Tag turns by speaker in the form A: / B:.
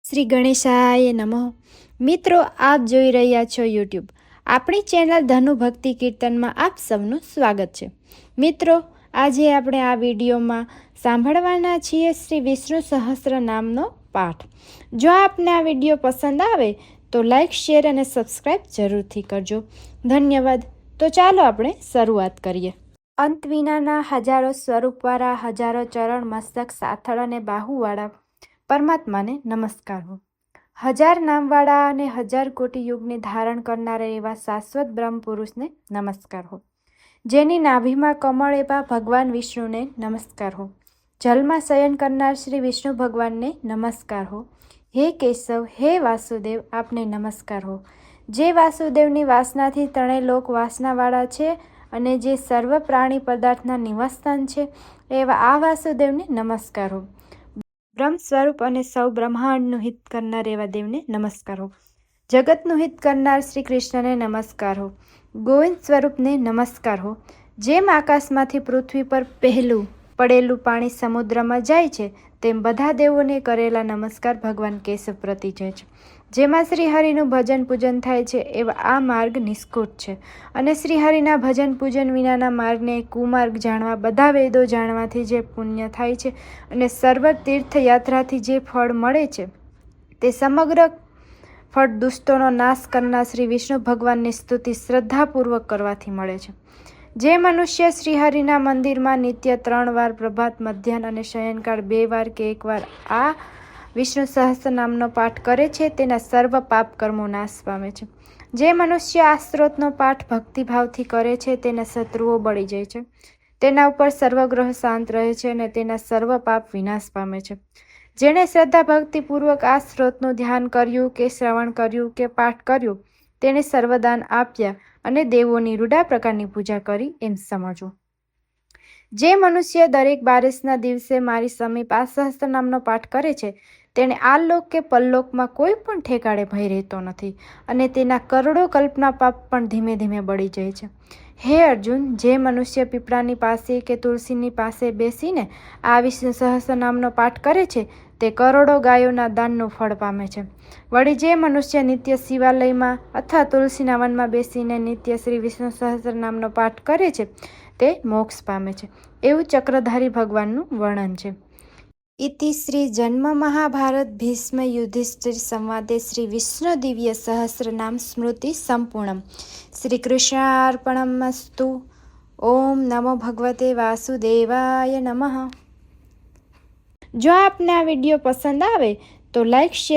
A: શ્રી ગણેશાય નમઃ. મિત્રો, આપ જોઈ રહ્યા છો યુટ્યુબ આપણી ચેનલ ધનુ ભક્તિ કીર્તનમાં આપ સૌનું સ્વાગત છે. મિત્રો, આજે આપણે આ વિડીયોમાં સાંભળવાના છીએ શ્રી વિષ્ણુ સહસ્ત્ર નામનો પાઠ. જો આપને આ વિડીયો પસંદ આવે તો લાઈક, શેર અને સબસ્ક્રાઈબ જરૂરથી કરજો. ધન્યવાદ. તો ચાલો આપણે શરૂઆત કરીએ. અંત વિનાના હજારો સ્વરૂપવાળા, હજારો ચરણ, મસ્તક, સાથળ અને બાહુવાળા પરમાત્માને નમસ્કાર હો. હજાર નામવાળા અને હજાર કોટી યુગને ધારણ કરનારા એવા શાશ્વત બ્રહ્મ પુરુષને નમસ્કાર હો. જેની નાભીમાં કમળ એવા ભગવાન વિષ્ણુને નમસ્કાર હો. જલમાં શયન કરનાર શ્રી વિષ્ણુ ભગવાનને નમસ્કાર હો. હે કેશવ, હે વાસુદેવ, આપને નમસ્કાર હો. જે વાસુદેવની વાસનાથી ત્રણેય લોક વાસનાવાળા છે અને જે સર્વ પ્રાણી પદાર્થના નિવાસસ્થાન છે એવા આ વાસુદેવને નમસ્કાર હો. બ્રહ્મ સ્વરૂપ અને સૌ બ્રહ્માંડનું હિત કરનાર એવા દેવને નમસ્કાર હો. જગતનું હિત કરનાર શ્રી કૃષ્ણને નમસ્કાર હો. ગોવિંદ સ્વરૂપને નમસ્કાર હો. જેમ આકાશમાંથી પૃથ્વી પર પહેલું પડેલું પાણી સમુદ્રમાં જાય છે તેમ બધા દેવોને કરેલા નમસ્કાર ભગવાન કેશવ પ્રતિ જાય છે. જેમાં શ્રીહરિનું ભજન પૂજન થાય છે એવા આ માર્ગ નિષ્કુટ છે અને શ્રીહરિના ભજન પૂજન વિનાના માર્ગને કુમાર્ગ જાણવા, બધા વેદો જાણવાથી જે પુણ્ય થાય છે અને સર્વ તીર્થયાત્રાથી જે ફળ મળે છે તે સમગ્ર ફળ દુષ્ટોનો નાશ કરનાર શ્રી વિષ્ણુ ભગવાનની સ્તુતિ શ્રદ્ધાપૂર્વક કરવાથી મળે છે. જે મનુષ્ય શ્રીહરિના મંદિરમાં નિત્ય 3 વાર પ્રભાત, મધ્યાહન અને શયનકાળ 2 વાર કે 1 વાર આ વિષ્ણુ સહસ્ત્ર નામનો પાઠ કરે છે તેના સર્વ પાપ કર્મો નાશ પામે છે. જે મનુષ્ય આ સ્ત્રોતનો પાઠ ભક્તિભાવથી કરે છે તેના શત્રુઓ બળી જાય છે, તેના ઉપર સર્વગ્રહ શાંત રહે છે અને તેના સર્વ પાપ વિનાશ પામે છે. જેણે શ્રદ્ધા ભક્તિપૂર્વક આ સ્ત્રોતનું ધ્યાન કર્યું કે શ્રવણ કર્યું કે પાઠ કર્યું તેણે સર્વદાન આપ્યા અને દેવોની રૂડા પ્રકારની પૂજા કરી એમ સમજવું. જે મનુષ્ય દરેક બારસના દિવસે મારી સમીપ આ સહસ્ત્ર નામનો પાઠ કરે છે તેણે આ લોક કે પરલોકમાં કોઈ પણ ઠેકાળે ભય રહેતો નથી અને તેના કરોડો કલ્પના પાપ પણ ધીમે ધીમે બળી જાય છે. હે અર્જુન, જે મનુષ્ય પીપળાની પાસે કે તુલસીની પાસે બેસીને આ વિષ્ણુ સહસ્ત્ર નામનો પાઠ કરે છે તે કરોડો ગાયોના દાનનું ફળ પામે છે. વળી જે મનુષ્ય નિત્ય શિવાલયમાં અથવા તુલસીના વનમાં બેસીને નિત્ય શ્રી વિષ્ણુ સહસ્ત્ર નામનો પાઠ કરે છે તે મોક્ષ પામે છે. એવું ચક્રધારી ભગવાનનું વર્ણન છે. ઇતિ શ્રી જન્મ મહાભારત ભીષ્મ યુધિષ્ઠિર સંવાદે શ્રી વિષ્ણુ દિવ્ય સહસ્ર નામ સ્મૃતિ સંપૂર્ણમ. શ્રી કૃષ્ણાર્પણમસ્તુ. ઓમ નમો ભગવતે વાસુદેવાય નમઃ. જો આપને આ વિડીયો પસંદ આવે તો લાઈક, શેર